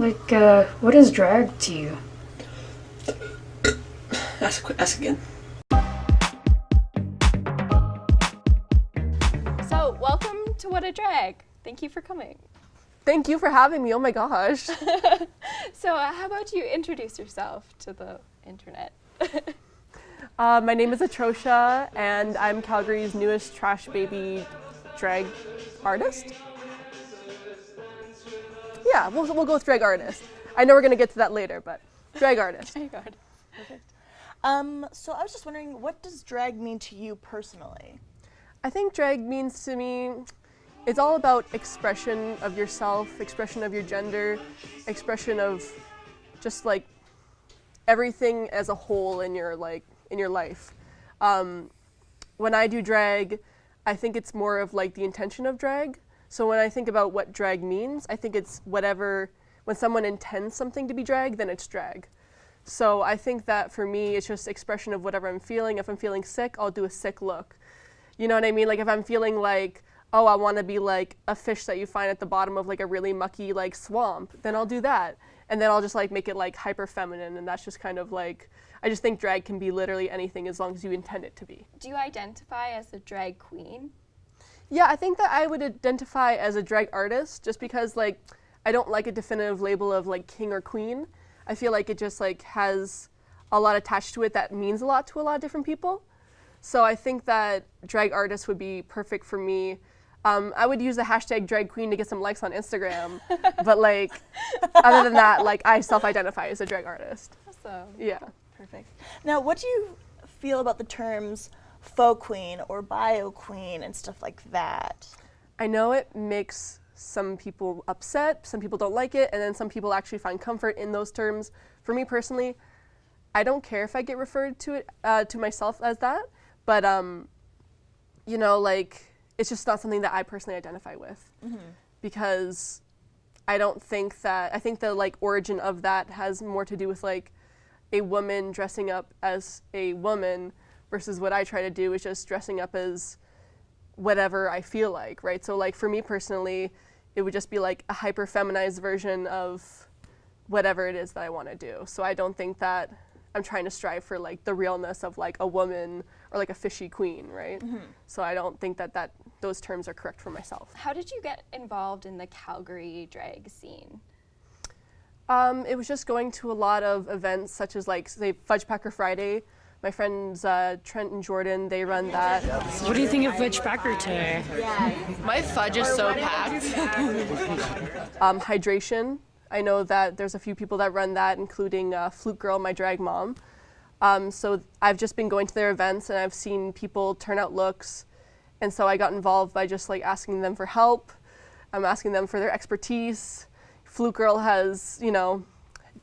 What is drag to you? Ask again. So, welcome to What a Drag. Thank you for coming. Thank you for having me. Oh my gosh. So, how about you introduce yourself to the internet? My name is Atrocia, and I'm Calgary's newest trash baby drag artist. Yeah, we'll go with drag artist. I know we're gonna get to that later, but drag artist. Drag artist. Perfect. So I was just wondering, what does drag mean to you personally? I think drag means to me, it's all about expression of yourself, expression of your gender, expression of just like everything as a whole in your life. When I do drag, I think it's more of like the intention of drag. So when I think about what drag means, I think it's whatever, when someone intends something to be drag, then it's drag. So I think that for me, it's just expression of whatever I'm feeling. If I'm feeling sick, I'll do a sick look. You know what I mean? Like if I'm feeling like, oh, I want to be like a fish that you find at the bottom of like a really mucky like swamp, then I'll do that. And then I'll just like make it like hyper feminine, and that's just kind of like, I just think drag can be literally anything as long as you intend it to be. Do you identify as a drag queen? Yeah, I think that I would identify as a drag artist just because like I don't like a definitive label of like king or queen. I feel like it just like has a lot attached to it that means a lot to a lot of different people. So I think that drag artist would be perfect for me. I would use the hashtag drag queen to get some likes on Instagram, but like other than that, like I self-identify as a drag artist. Awesome. Yeah. Perfect. Now, what do you feel about the terms faux queen or bio queen and stuff like that? I know it makes some people upset, some people don't like it, and then some people actually find comfort in those terms. For me personally, I don't care if I get referred to it to myself as that, but you know, like it's just not something that I personally identify with, because I don't think that, I think the like origin of that has more to do with like a woman dressing up as a woman versus what I try to do is just dressing up as whatever I feel like, right? So like for me personally, it would just be like a hyper feminized version of whatever it is that I want to do. So I don't think that I'm trying to strive for like the realness of like a woman or like a fishy queen, right? So I don't think that those terms are correct for myself. How did you get involved in the Calgary drag scene? It was just going to a lot of events such as like say Fudge Packer Friday. My friends Trent and Jordan, they run that. What do you think of Fudge Packer today? My fudge is so packed. Hydration. I know that there's a few people that run that, including Flute Girl, my drag mom. So I've just been going to their events and I've seen people turn out looks. And so I got involved by just like asking them for help. I'm asking them for their expertise. Flute Girl has, you know,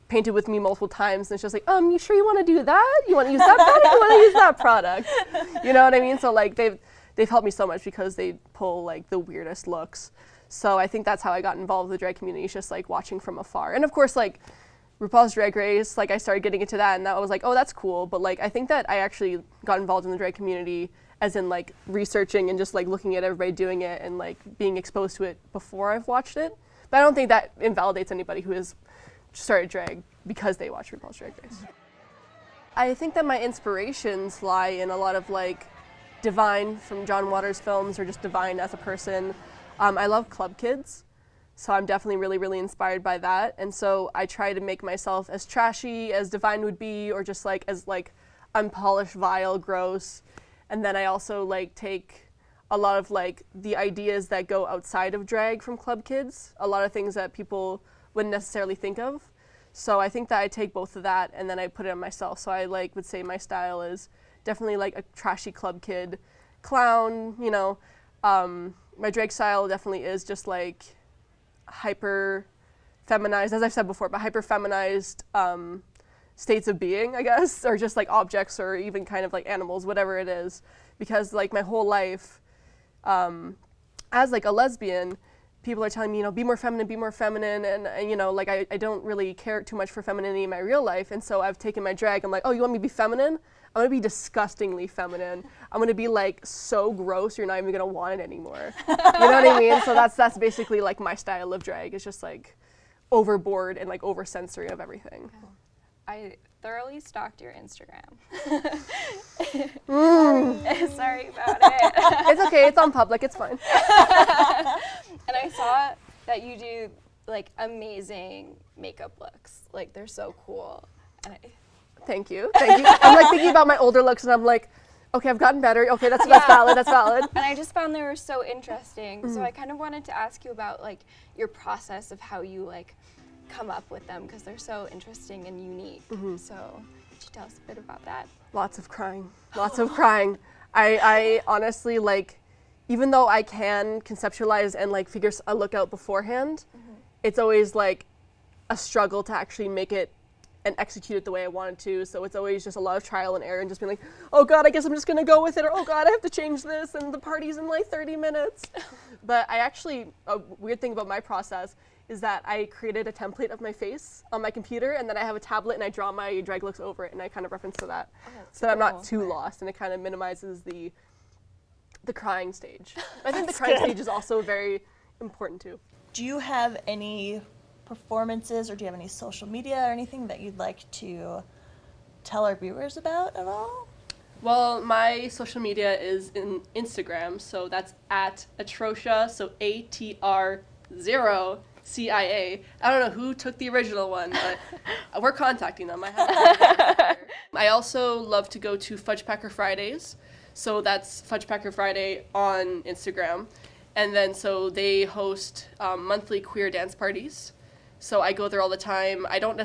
painted with me multiple times, and it's just like, you sure you want to do that? You want to use that product? You want to use that product? You know what I mean? So like they've helped me so much because they pull like the weirdest looks. So I think that's how I got involved with the drag community, is just like watching from afar. And of course, like RuPaul's Drag Race, like I started getting into that, and that was like, oh, that's cool. But like I think that I actually got involved in the drag community as in like researching and just like looking at everybody doing it and like being exposed to it before I've watched it. But I don't think that invalidates anybody who has started drag because they watch RuPaul's Drag Race. I think that my inspirations lie in a lot of like Divine from John Waters films, or just Divine as a person. I love Club Kids, so I'm definitely really inspired by that. And so I try to make myself as trashy as Divine would be, or just like as like unpolished, vile, gross. And then I also like take a lot of like the ideas that go outside of drag from Club Kids, a lot of things that people wouldn't necessarily think of. So I think that I take both of that and then I put it on myself. So I like would say my style is definitely like a trashy club kid, clown, you know. My drag style definitely is just like hyper feminized, as I've said before, but hyper feminized states of being, I guess, or just like objects or even kind of like animals, whatever it is. Because like my whole life, as like a lesbian, people are telling me, you know, be more feminine, and you know, like I don't really care too much for femininity in my real life, and so I've taken my drag, I'm like, oh, you want me to be feminine? I'm gonna be disgustingly feminine. I'm gonna be like so gross, you're not even gonna want it anymore. You know what I mean? So that's basically like my style of drag. It's just like overboard and like over sensory of everything. I thoroughly stalked your Instagram. Sorry about it. It's okay, it's on public, it's fine. And I saw that you do like amazing makeup looks. Like they're so cool. And Thank you. I'm like thinking about my older looks and I'm like, okay, I've gotten better. Okay, that's valid. And I just found they were so interesting. So I kind of wanted to ask you about like your process of how you like come up with them because they're so interesting and unique. So could you tell us a bit about that? Lots of crying. Lots of crying. I honestly like, even though I can conceptualize and like figure a look out beforehand, it's always like a struggle to actually make it and execute it the way I wanted to. So it's always just a lot of trial and error and just being like, oh God, I guess I'm just gonna go with it, or oh God, I have to change this and the party's in like 30 minutes. But I actually, a weird thing about my process is that I created a template of my face on my computer and then I have a tablet and I draw my drag looks over it and I kind of reference to that. So that I'm not too lost and it kind of minimizes the crying stage. I think the crying stage is also very important too. Do you have any performances or do you have any social media or anything that you'd like to tell our viewers about at all? Well, my social media is in Instagram, so that's at Atrocia, so ATR0CIA. I don't know who took the original one, but we're contacting them. I also love to go to Fudge Packer Fridays, so that's Fudge Packer Friday on Instagram. And then so they host monthly queer dance parties. So I go there all the time. I don't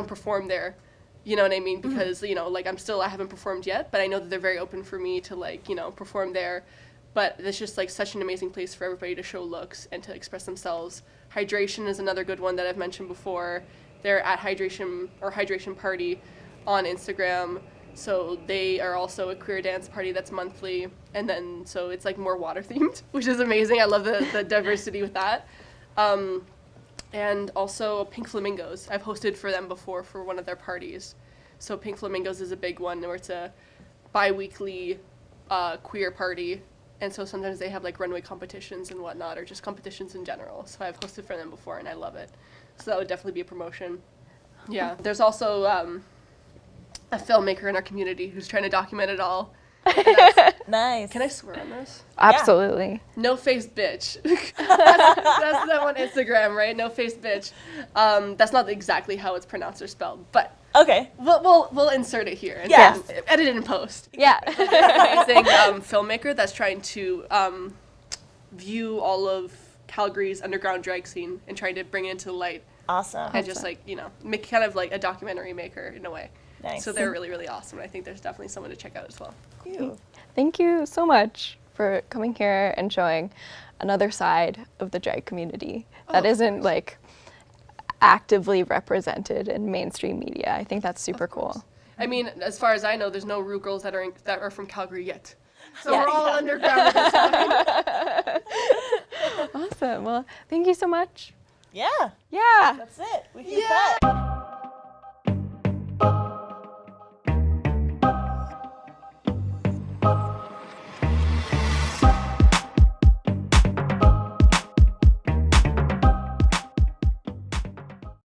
perform there, you know what I mean? Because, you know, like I haven't performed yet, but I know that they're very open for me to like, you know, perform there. But it's just like such an amazing place for everybody to show looks and to express themselves. Hydration is another good one that I've mentioned before. They're at Hydration Party on Instagram. So they are also a queer dance party that's monthly. And then, so it's like more water themed, which is amazing. I love the diversity with that. And also Pink Flamingos. I've hosted for them before for one of their parties. So Pink Flamingos is a big one where it's a bi-weekly queer party. And so sometimes they have like runway competitions and whatnot, or just competitions in general. So I've hosted for them before and I love it. So that would definitely be a promotion. Yeah. There's also a filmmaker in our community who's trying to document it all. Nice. Can I swear on this? Absolutely. No face bitch. that's them on Instagram, right? No face bitch. That's not exactly how it's pronounced or spelled, but okay. We'll insert it here. And edit it in post. Yeah. Amazing filmmaker that's trying to view all of Calgary's underground drag scene and trying to bring it into the light. Awesome. And just like, you know, make kind of like a documentary maker in a way. Nice. So they're really, really awesome. I think there's definitely someone to check out as well. Thank you so much for coming here and showing another side of the drag community that isn't like actively represented in mainstream media. I think that's super cool. I mean, as far as I know, there's no Rue girls that are from Calgary yet. So we're all underground at this time. Awesome. Well, thank you so much. Yeah. Yeah. That's it. We can cut.